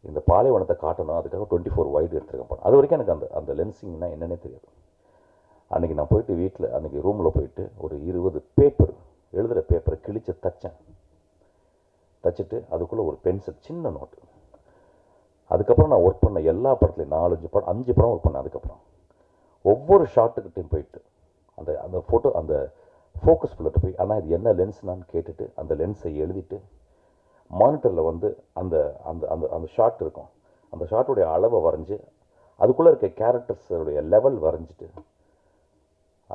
இந்த பாலைவனத்தை காட்டணும், அதுக்காக 24 வைடு எடுத்துருக்கேன். அது வரைக்கும் எனக்கு அந்த லென்ஸிங்னா என்னன்னே தெரியாது. அன்றைக்கி நான் போயிட்டு வீட்டில் அன்றைக்கி ரூமில் போயிட்டு ஒரு 20 பேப்பர் எழுதுகிற பேப்பரை கிழிச்சு தச்சுட்டு அதுக்குள்ளே ஒரு பென்சில் சின்ன நோட்டு. அதுக்கப்புறம் நான் ஒர்க் பண்ண எல்லா படத்துலையும் 5 படம் ஒர்க் பண்ணேன். அதுக்கப்புறம் ஒவ்வொரு ஷாட்டுக்கிட்டையும் போயிட்டு அந்த ஃபோட்டோ அந்த ஃபோக்கஸ் புல்லட்டு போய் ஆனால் இது என்ன லென்ஸ்னான்னு கேட்டுட்டு அந்த லென்ஸை எழுதிட்டு மானிட்டரில் வந்து அந்த அந்த அந்த அந்த ஷாட் இருக்கும், அந்த ஷாட்டுடைய அளவை வரைஞ்சி அதுக்குள்ளே இருக்க கேரக்டர்ஸுடைய லெவல் வரைஞ்சிட்டு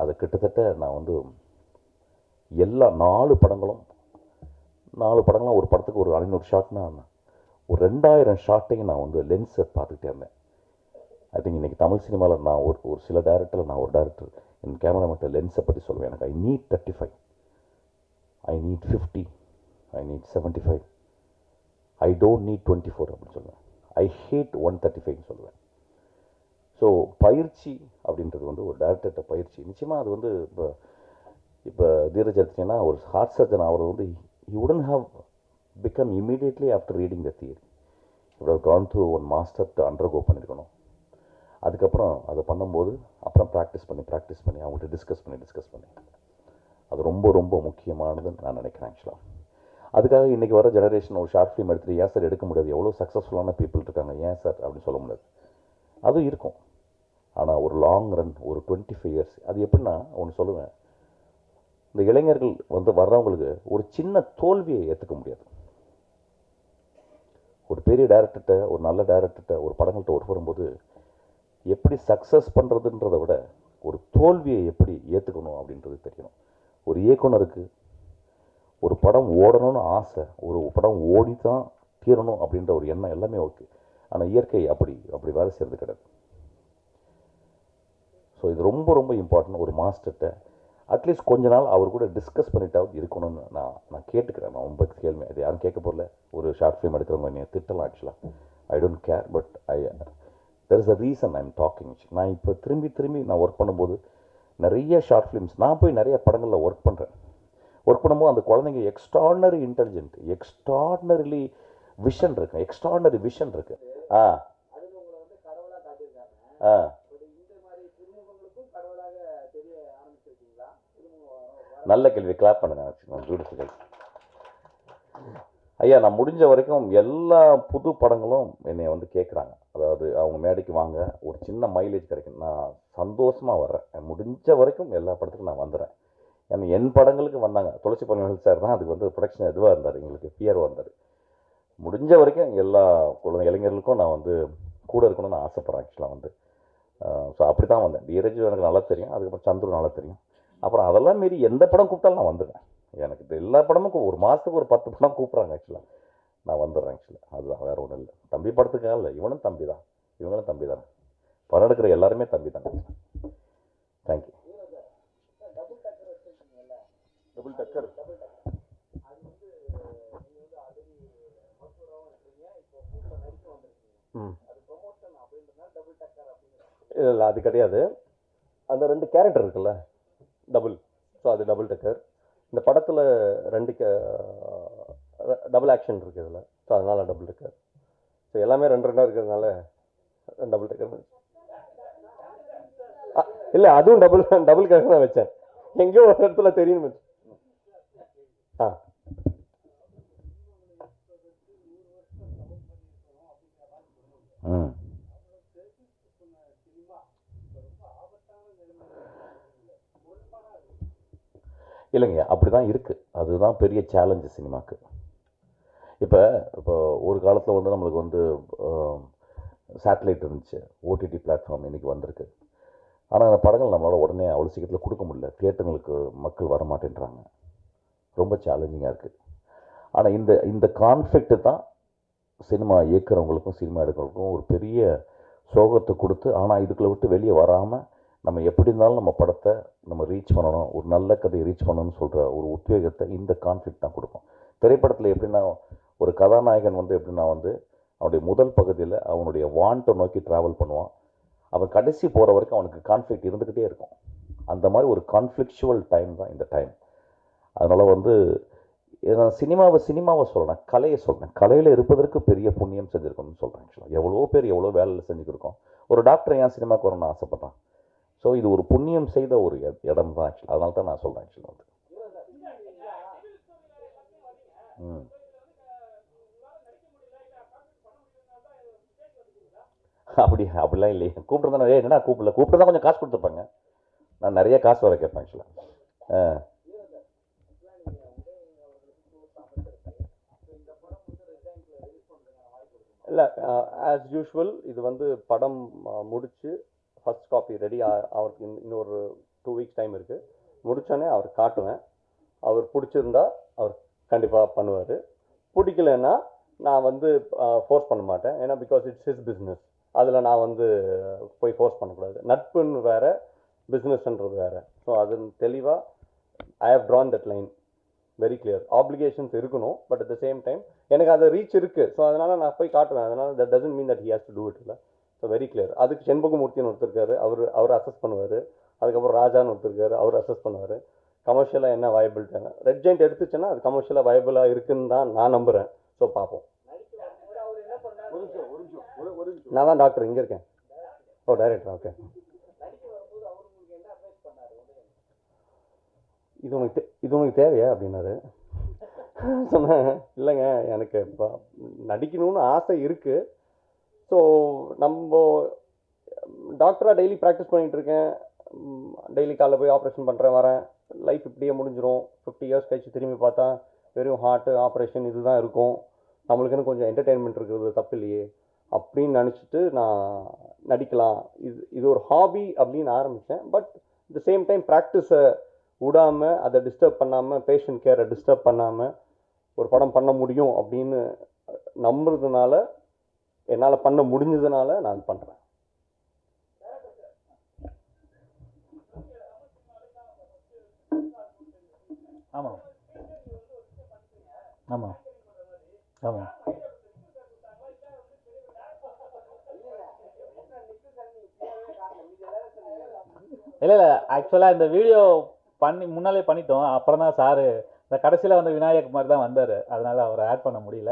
அது கிட்டத்தட்ட நான் வந்து எல்லா 4 படங்களும் ஒரு படத்துக்கு ஒரு 500 ஷாட்னா ஒரு 2000 ஷாட்டையும் நான் வந்து லென்ஸை பார்த்துக்கிட்டே இருந்தேன். ஐ திங்க் இன்றைக்கி தமிழ் சினிமாவில் நான் ஒரு சில டேரக்டரில் நான் ஒரு டேரக்டர் என் கேமராமேன்ட்ட லென்ஸை பற்றி சொல்லுவேன். எனக்கு I need 35, I need 50, I need 75, I don't need 24 அப்படின்னு சொல்லுவேன். ஐ ஹேட் 135 சொல்லுவேன். ஸோ பயிற்சி அப்படின்றது வந்து ஒரு டேரக்டர்கிட்ட பயிற்சி நிச்சயமாக அது வந்து இப்போ தீரஜ் எடுத்தீங்கன்னா ஒரு ஹார்ட் சர்ஜன் ஆகிறது வந்து he wouldn't have become immediately after reading the theory. He would have gone through one master to undergo பண்ணியிருக்கணும். அதுக்கப்புறம் அதை பண்ணும்போது அப்புறம் ப்ராக்டிஸ் பண்ணி அவங்கள்ட்ட டிஸ்கஸ் பண்ணி அது ரொம்ப ரொம்ப முக்கியமானதுன்னு நான் நினைக்கிறேன் ஆக்சுவலாக. அதுக்காக இன்றைக்கி வர ஜெனரேஷன் ஒரு ஷார்ட் ஃபிலிம் எடுத்துகிட்டு ஏன் சார் எடுக்க முடியாது, எவ்வளோ சக்ஸஸ்ஃபுல்லான பீப்புள் இருக்காங்க, ஏன் சார் அப்படின்னு சொல்ல முடியாது. அதுவும் இருக்கும். ஆனால் ஒரு லாங் ரன் ஒரு 25 இயர்ஸ் அது எப்படின்னா ஒன்று சொல்லுவேன், இந்த இளைஞர்கள் வந்து வர்றவங்களுக்கு ஒரு சின்ன தோல்வியை ஏற்றுக்க முடியாது. ஒரு பெரிய டைரக்டர்கிட்ட ஒரு நல்ல டைரக்டர்கிட்ட ஒரு படங்கள்கிட்ட ஒர்க் வரும்போது எப்படி சக்ஸஸ் பண்ணுறதுன்றதை விட ஒரு தோல்வியை எப்படி ஏற்றுக்கணும் அப்படின்றது தெரியணும். ஒரு இயக்குனருக்கு ஒரு படம் ஓடணும்னு ஆசை, ஒரு படம் ஓடி தான் தீரணும் அப்படின்ற ஒரு எண்ணம் எல்லாமே ஓகே. ஆனால் இயற்கை அப்படி வேலை செய்கிறது கிடையாது. ஸோ இது ரொம்ப ரொம்ப இம்பார்ட்டன்ட். ஒரு மாஸ்டர்கிட்ட அட்லீஸ்ட் கொஞ்ச நாள் அவர் கூட டிஸ்கஸ் பண்ணிட்டாவது இருக்கணும்னு நான் கேட்டுக்கிறேன். நான் ரொம்ப கேள்வி அது யாரும் கேட்க போகல. ஒரு ஷார்ட் ஃபிலிம் எடுக்கிறவங்க என்னை திட்டலாம் ஆக்சுவலாக, I don't care. But there is a reason I am talking. நான் இப்போ திரும்பி நான் ஒர்க் பண்ணும்போது நிறைய ஷார்ட் ஃபிலிம்ஸ் நான் போய் நிறைய படங்களில் ஒர்க் பண்ணும்போது அந்த குழந்தைங்க எக்ஸ்ட்ராடினரி இன்டெலிஜென்ட், எக்ஸ்ட்ராடினரி விஷன் இருக்கு. நல்ல கேள்வி, கிளாப் பண்ணுங்க. பியூட்டிஃபுல். ஐயா நான் முடிஞ்ச வரைக்கும் எல்லா புது படங்களும் என்னை வந்து கேட்குறாங்க. அதாவது அவங்க மேடைக்கு வாங்க, ஒரு சின்ன மைலேஜ் கிடைக்கும், நான் சந்தோஷமாக வர்றேன். முடிஞ்ச வரைக்கும் எல்லா படத்துக்கும் நான் வந்துடுறேன். ஏன்னா என் படங்களுக்கு வந்தாங்க. துளசி பழனிவேல் சார் தான் அதுக்கு வந்து ப்ரொடக்ஷன் இதுவாக இருந்தார், எங்களுக்கு பிஆர்ஓ இருந்தார். முடிஞ்ச வரைக்கும் எல்லா குழந்தை இளைஞர்களுக்கும் நான் வந்து கூட இருக்கணும்னு நான் ஆசைப்பட்றேன் ஆக்சுவலாக வந்து. ஸோ அப்படி தான் வந்தேன். தீரஜ் எனக்கு நல்லா தெரியும், அதுக்கப்புறம் சந்துரு நல்லா தெரியும். அப்புறம் அதெல்லாம் மீறி எந்த படம் கூப்பிட்டாலும் நான் வந்துடுவேன். எனக்கு இது எல்லா படமும் ஒரு மாதத்துக்கு ஒரு 10 படம் கூப்பிட்றாங்க ஆக்சுவலாக, நான் வந்துடுறேன் ஆக்சுவலாக. அதுதான், வேறு ஒன்றும் இல்லை. தம்பி படத்துக்காக இல்லை, இவனும் தம்பி தான், இவங்களும் தம்பி தானே, படம் எடுக்கிற எல்லாருமே தம்பி தானே. தேங்க்யூ. டபுள் டக்கர் இல்லை அது கிடையாது. அந்த 2 கேரக்டர் இருக்குல்ல டபுள், ஸோ அது டபுள் டக்கர். இந்த படத்தில் 2 டபுள் ஆக்ஷன் இருக்குது இதில், ஸோ அதனால் டபுள் டக்கர். ஸோ எல்லாமே 2 இருக்கிறதுனால டபுள் டக்கர். இல்லை அதுவும் டபுள் கேரக்டர் தான் வச்சேன், எங்கேயோ ஒரு இடத்துல தெரியும். இல்லைங்க, அப்படி தான் இருக்குது. அதுதான் பெரிய சேலஞ்சு சினிமாவுக்கு. இப்போ ஒரு காலத்தில் வந்து நம்மளுக்கு வந்து சேட்டலைட் இருந்துச்சு, ஓடிடி பிளாட்ஃபார்ம் இன்றைக்கி வந்திருக்கு. ஆனால் அந்த படங்கள் நம்மளால் உடனே அவ்வளோ சீக்கிரத்தில் கொடுக்க முடியல. தியேட்டர்களுக்கு மக்கள் வர மாட்டேன்றாங்க, ரொம்ப சேலஞ்சிங்காக இருக்குது. ஆனால் இந்த கான்ஃப்ளிக்ட்டு தான் சினிமா இயக்குறவங்களுக்கும் சினிமா எடுக்கிறவங்களுக்கும் ஒரு பெரிய சோகத்தை கொடுத்து, ஆனால் இதுக்குள்ளே விட்டு வெளியே வராமல் நம்ம எப்படி இருந்தாலும் நம்ம படத்தை நம்ம ரீச் பண்ணணும், ஒரு நல்ல கதையை ரீச் பண்ணணும்னு சொல்கிற ஒரு உத்வேகத்தை இந்த கான்ஃப்ளிக்ட் தான் கொடுக்கும். திரைப்படத்தில் எப்படின்னா ஒரு கதாநாயகன் வந்து எப்படின்னா வந்து அவனுடைய முதல் பகுதியில் அவனுடைய வாண்ட்டை நோக்கி ட்ராவல் பண்ணுவான். அவன் கடைசி போகிற வரைக்கும் அவனுக்கு கான்ஃப்ளிக்ட் இருந்துக்கிட்டே இருக்கும். அந்த மாதிரி ஒரு கான்ஃப்ளிக்சுவல் டைம் தான் இந்த டைம். அதனால் வந்து நான் சினிமாவை சொல்கிறேன், கலையை சொல்கிறேன். கலையில் இருப்பதற்கு பெரிய புண்ணியம் செஞ்சுருக்கணும்னு சொல்கிறேன். ஆக்சுவலாக எவ்வளோ பேர் எவ்வளோ வேலையில் செஞ்சுக்கிருக்கோம். ஒரு டாக்டர் ஏன் சினிமாவுக்கு வரணும்னு ஆசைப்பட்றான். ஸோ இது ஒரு புண்ணியம் செய்த ஒரு இடம் தான் ஆக்சுவலாக. அதனால தான் நான் சொல்கிறேன் ஆக்சுவலாக வந்து. அப்படிலாம் இல்லையே. கூப்பிட்டு என்னடா கூப்பிட்டு தான் கொஞ்சம் காசு கொடுத்துருப்பாங்க. நான் நிறைய காசு வர கேட்பேன் ஆக்சுவலாக. இல்லை, ஆஸ் யூஷுவல் இது வந்து படம் முடித்து ஃபஸ்ட் காப்பி ரெடி அவருக்கு இன்னொரு 2 வீக்ஸ் டைம் இருக்குது. முடித்தோடனே அவர் காட்டுவேன். அவர் பிடிச்சிருந்தா அவர் கண்டிப்பாக பண்ணுவார். பிடிக்கலன்னா நான் வந்து ஃபோர்ஸ் பண்ண மாட்டேன். ஏன்னா பிகாஸ் இட்ஸ் ஹிஸ் பிஸ்னஸ். அதில் நான் வந்து போய் ஃபோர்ஸ் பண்ணக்கூடாது. நட்புன்னு வேறு, பிஸ்னஸ்ன்றது வேறு. ஸோ அது தெளிவாக I have drawn that line very clear. Applications இருக்கணும், but at the same time எனக்கு அது ரீச் இருக்குது. ஸோ அதனால் நான் போய் காட்டுவேன். அதனால் that doesn't mean that he has to do it. இல்லை, ஸோ வெரி கிளியர். அதுக்கு செண்பகமூர்த்தின்னு ஒருத்தருக்காரு, அவர் அசஸ் பண்ணுவார். அதுக்கப்புறம் ராஜான்னு ஒருத்தருக்காரு, அவர் அசஸ் பண்ணுவார். கமர்ஷியலாக என்ன வயபிலிட்டியான ரெட் ஜெயிண்ட் எடுத்துச்சுன்னா அது கமர்ஷியலாக வயபிளாக இருக்குன்னு தான் நான் நம்புகிறேன். ஸோ பார்ப்போம். நான் தான் டாக்டர் இங்கே இருக்கேன். ஓ, டைரக்டர். ஓகே, இது உனக்கு தேவையா அப்படின்னாரு. சொன்னேன், இல்லைங்க எனக்கு இப்போ நடிக்கணும்னு ஆசை இருக்குது. ஸோ நம்ம டாக்டராக டெய்லி ப்ராக்டிஸ் பண்ணிகிட்ருக்கேன். டெய்லி காலைல போய் ஆப்ரேஷன் பண்ணுறேன், வரேன். லைஃப் இப்படியே முடிஞ்சிடும். 50 இயர்ஸ் கழிச்சு திரும்பி பார்த்தா வெறும் ஹார்ட்டு ஆப்ரேஷன் இதுதான் இருக்கும். நம்மளுக்குன்னு கொஞ்சம் என்டர்டெயின்மெண்ட் இருக்கிறது தப்பு இல்லையே அப்படின்னு நினச்சிட்டு நான் நடிக்கலாம், இது ஒரு ஹாபி அப்படின்னு ஆரம்பித்தேன். பட் த சேம் டைம் ப்ராக்டிஸை விடாமல், அதை டிஸ்டர்ப் பண்ணாமல், பேஷண்ட் கேரை டிஸ்டர்ப் பண்ணாமல் ஒரு படம் பண்ண முடியும் அப்படின்னு நம்புறதுனால, என்னால் பண்ண முடிஞ்சதுனால நான் பண்ணுறேன். ஆமாம் ஆமாம் ஆமாம். இல்லை ஆக்சுவலாக இந்த வீடியோ முன்னாலே பண்ணிட்டோம். அப்புறம் தான் சாரு இந்த கடைசியில் வந்து விநாயக் மாதிரி தான் வந்தார். அதனால அவரை ஆட் பண்ண முடியல.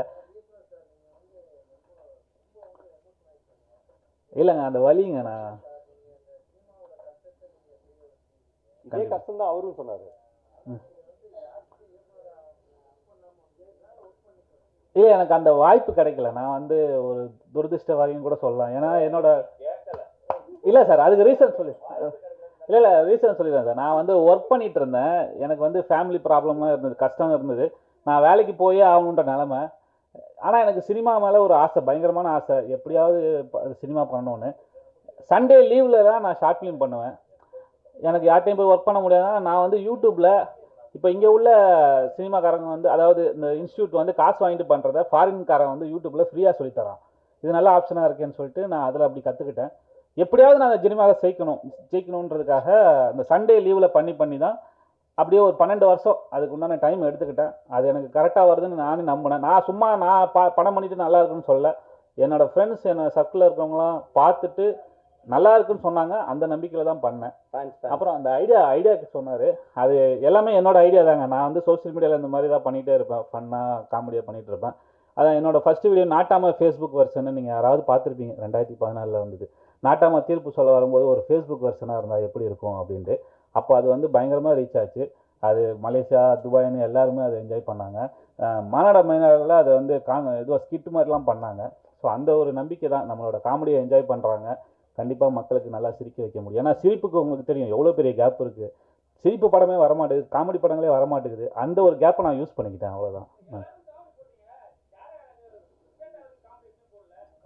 இல்லைங்க, அந்த வலிங்க நான் இதே கஷ்டம் தான் அவரும் சொன்னார். இல்லை, எனக்கு அந்த வாய்ப்பு கிடைக்கல. நான் வந்து ஒரு துரதிருஷ்ட வரையும் கூட சொல்லலாம். ஏன்னா என்னோட இல்லை சார், அதுக்கு ரீசன் ரீசன் சொல்லிடுறேன் சார். நான் வந்து ஒர்க் பண்ணிட்டு இருந்தேன். எனக்கு வந்து ஃபேமிலி ப்ராப்ளமாக இருந்தது, கஷ்டம் இருந்தது. நான் வேலைக்கு போயே ஆகணுன்ற நிலமை. ஆனால் எனக்கு சினிமா மேலே ஒரு ஆசை, பயங்கரமான ஆசை, எப்படியாவது சினிமா பண்ணணுன்னு. சண்டே லீவில் தான் நான் ஷார்ட் ஃபிலிம் பண்ணுவேன். எனக்கு யார்ட்டையும் போய் ஒர்க் பண்ண முடியாதுன்னா நான் வந்து யூடியூப்பில் இப்போ இங்கே உள்ள சினிமாக்காரங்க வந்து, அதாவது இந்த இன்ஸ்டியூட் வந்து காசு வாங்கிட்டு பண்ணுறத ஃபாரின்காரன் வந்து யூடியூப்பில் ஃப்ரீயாக சொல்லித்தரான். இது நல்ல ஆப்ஷனாக இருக்கேன்னு சொல்லிட்டு நான் அதில் அப்படி கற்றுக்கிட்டேன். எப்படியாவது நான் அந்த சினிமாவை ஜெயிக்கணுன்றதுக்காக அந்த சண்டே லீவில் பண்ணி தான் அப்படியே ஒரு 12 வருஷம் அதுக்கு உண்டான டைம் எடுத்துக்கிட்டேன். அது எனக்கு கரெக்டாக வருதுன்னு நானே நம்பினேன். நான் சும்மா படம் பண்ணிட்டு நல்லா இருக்குன்னு சொல்ல, என்னோடய ஃப்ரெண்ட்ஸ் என்னோட சர்க்கிளில் இருக்கிறவங்களாம் பார்த்துட்டு நல்லா இருக்குன்னு சொன்னாங்க. அந்த நம்பிக்கையில் தான் பண்ணேன். அப்புறம் அந்த ஐடியாவுக்கு சொன்னார். அது எல்லாமே என்னோடய ஐடியா தாங்க. நான் வந்து சோஷியல் மீடியாவில் இந்த மாதிரி தான் பண்ணிகிட்டே இருப்பேன், ஃபன்னாக காமெடியாக பண்ணிகிட்டு இருப்பேன். அதான் என்னோடய ஃபஸ்ட்டு வீடியோ நாட்டாமல் ஃபேஸ்புக் வெர்ஷன் நீங்கள் யாராவது பார்த்துருப்பீங்க, 2014 வந்தது. நாட்டாமல் தீர்ப்பு சொல்ல வரும்போது ஒரு ஃபேஸ்புக் வெர்ஷனாக இருந்தால் எப்படி இருக்கும் அப்படின்ட்டு. அப்போ அது வந்து பயங்கரமாக ரீச் ஆச்சு. அது மலேசியா, துபாய்னு எல்லாருமே அதை என்ஜாய் பண்ணாங்க. மாநாட மைனாரில் அதை வந்து இதுவாக ஸ்கிட் மாதிரிலாம் பண்ணாங்க. ஸோ அந்த ஒரு நம்பிக்கை தான், நம்மளோட காமெடியை என்ஜாய் பண்ணுறாங்க. கண்டிப்பாக மக்களுக்கு நல்லா சிரிக்க வைக்க முடியும். ஏன்னா சிரிப்புக்கு உங்களுக்கு தெரியும் எவ்வளோ பெரிய கேப் இருக்குது. சிரிப்பு படமே வரமாட்டேங்குது, காமெடி படங்களே வரமாட்டேங்குது. அந்த ஒரு கேப்பை நான் யூஸ் பண்ணிக்கிட்டேன், அவ்வளோதான்.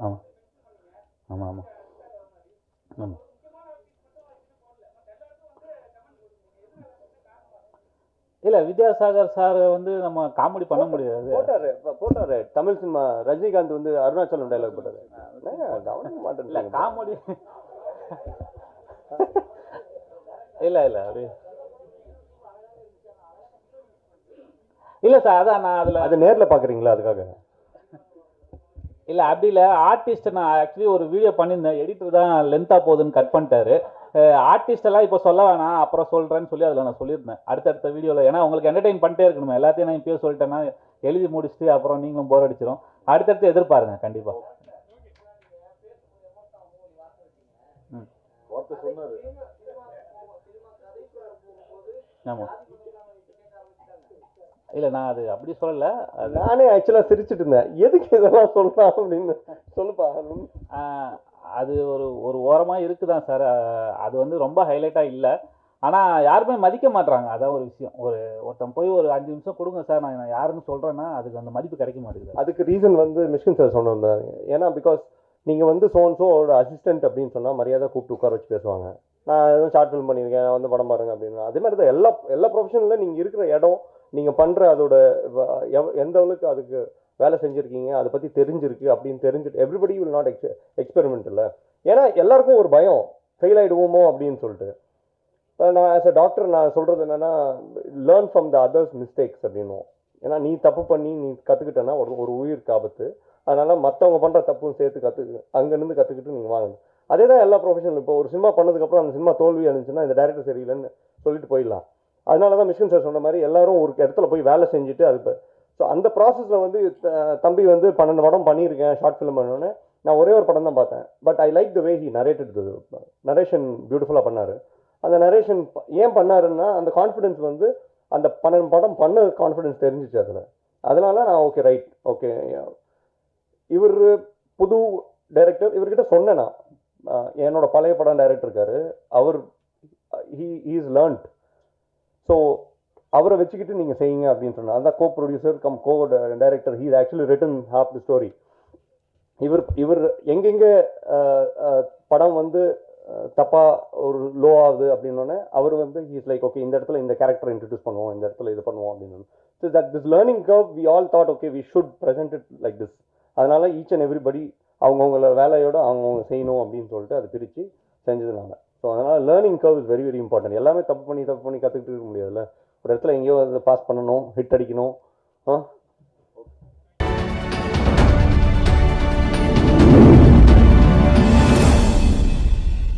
ஆமாம் ஆமாம் ஆமாம் ஆமாம். இல்லை வித்யாசாகர் சார் வந்து நம்ம காமெடி பண்ண முடியாது. போட்டாரு தமிழ் சினிமா ரஜினிகாந்த் வந்து அருணாச்சலம் டைலாக் போட்டாரு. கவனிக்க மாட்டேன். இல்லை காமெடி இல்லை அப்படி இல்லை சார். அதான் நான் அதில் அது நேரில் பார்க்குறீங்களா அதுக்காக? இல்லை அப்படி இல்லை. ஆர்டிஸ்ட் நான் ஆக்சுவலி ஒரு வீடியோ பண்ணியிருந்தேன், எடிட்டர் தான் லென்த்தாக போகுதுன்னு கட் பண்ணிட்டாரு. ஆர்டிஸ்டெல்லாம் இப்போ சொல்ல வேணாம், அப்புறம் சொல்கிறேன்னு சொல்லி அதில் நான் சொல்லியிருந்தேன் அடுத்தடுத்த வீடியோவில். ஏன்னா உங்களுக்கு என்டர்டெயின் பண்ணிட்டே இருக்கணும். எல்லாத்தையும் நான் இப்போயே சொல்லிட்டேன்னா எழுதி முடிச்சுட்டு அப்புறம் நீங்களும் போர் அடிச்சிடும். அடுத்தடுத்து எதிர்பாருங்க கண்டிப்பாக. ஆமாம். இல்லை நான் அது அப்படி சொல்லலை. நானே ஆக்சுவலாக சிரிச்சுட்டு இருந்தேன், எதுக்கு இதெல்லாம் சொல்லலாம் அப்படின்னு. சொல்லுப்பா. அது ஒரு ஓரமாக இருக்குதான் சார். அது வந்து ரொம்ப ஹைலைட்டாக இல்லை, ஆனால் யாருமே மதிக்க மாட்றாங்க. அதான் ஒரு விஷயம். ஒருத்தன் போய் ஒரு 5 நிமிஷம் கொடுங்க சார் நான் யாருன்னு சொல்கிறேன்னா அதுக்கு அந்த மதிப்பு கிடைக்க மாட்டேங்குது. அதுக்கு ரீசன் வந்து மிஷ்கின் சார் சொன்னாங்க. ஏன்னா பிகாஸ் நீங்கள் வந்து சோன்ஸோட அசிஸ்டன்ட் அப்படின்னு சொன்னால் மரியாதை கூப்பிட்டு உட்கார வச்சு பேசுவாங்க. நான் எதுவும் ஷார்ட் ஃபிலிம் பண்ணியிருக்கேன் வந்து படம் பாருங்க அப்படின்னு. அதே மாதிரி தான் எல்லா ப்ரொஃபஷனில் நீங்கள் இருக்கிற இடம், நீங்கள் பண்ணுற அதோட எந்த அளவுக்கு அதுக்கு வேலை செஞ்சுருக்கீங்க, அதை பற்றி தெரிஞ்சிருக்கு அப்படின்னு தெரிஞ்சுட்டு எவ்ரிபடி வில் நாட் எக்ஸ்பெரிமெண்ட் இல்லை. ஏன்னா எல்லாருக்கும் ஒரு பயம், ஃபெயில் ஆகிடுவோமோ அப்படின்னு சொல்லிட்டு. நான் ஆஸ் அ டாக்டர் நான் சொல்கிறது என்னென்னா, learn from the others mistakes அப்படின்னும். ஏன்னா நீ தப்பு பண்ணி நீ கற்றுக்கிட்டேன்னா ஒரு உயிருக்கு ஆபத்து. அதனால் மற்றவங்க பண்ணுற தப்பும் சேர்த்து அங்கேருந்து கற்றுக்கிட்டு நீங்கள் வாங்க. அதே தான் எல்லா ப்ரொஃபஷனல். இப்போ ஒரு சினிமா பண்ணதுக்கப்புறம் அந்த சினிமா தோல்வி அடைஞ்சுன்னா இந்த டேரக்டர் சரியில்லைன்னு சொல்லிட்டு போயிடலாம். அதனால தான் மிஷ்கின் சார் சொன்ன மாதிரி எல்லாரும் ஒரு இடத்துல போய் வேலை செஞ்சுட்டு அது. ஸோ அந்த ப்ராசஸில் வந்து தம்பி வந்து 12 படம் பண்ணியிருக்கேன் ஷார்ட் ஃபிலிம் பண்ணோன்னே. நான் ஒரே ஒரு படம் தான் பார்த்தேன். But I like the way he narrated. Narration பியூட்டிஃபுல்லாக பண்ணார். அந்த நரேஷன் ஏன் பண்ணாருன்னா அந்த கான்ஃபிடென்ஸ் வந்து அந்த 12 படம் பண்ண கான்ஃபிடென்ஸ் தெரிஞ்சிச்சு அதில். அதனால நான் ஓகே ரைட் ஓகே. இவர் புது டைரக்டர், இவர்கிட்ட சொன்னேன் நான். என்னோட பழைய படம் டைரக்டர் இருக்காரு, அவர் ஹீ இஸ் லேர்ன்ட். ஸோ அவரை வச்சுக்கிட்டு நீங்கள் செய்யுங்க அப்படின்னு சொன்னார். அதான் co producer cum co director. He actually written half the story. இவர் எங்கெங்கே படம் வந்து தப்பாக ஒரு லோ ஆகுது அப்படின்னோடனே அவர் வந்து ஹீஸ் லைக் ஓகே இந்த இடத்துல இந்த கேரக்டர் இன்ட்ரடியூஸ் பண்ணுவோம், இந்த இடத்துல இது பண்ணுவோம் அப்படின்னு. So that this learning curve we all thought okay we should present it like this. அதனால ஈச் அண்ட் எவ்ரிபடி அவங்கவுங்கள வேலையோட அவங்கவுங்க செய்யணும் அப்படின்னு சொல்லிட்டு அதை பிரித்து செஞ்சதுனால. ஸோ அதனால் learning curve is very very important. எல்லாமே தப்பு பண்ணி கற்றுக்கிட்டு இருக்க முடியாதுல்ல. ஒரு இடத்துல எங்கேயோ அதை பாஸ் பண்ணணும், ஹிட் அடிக்கணும்,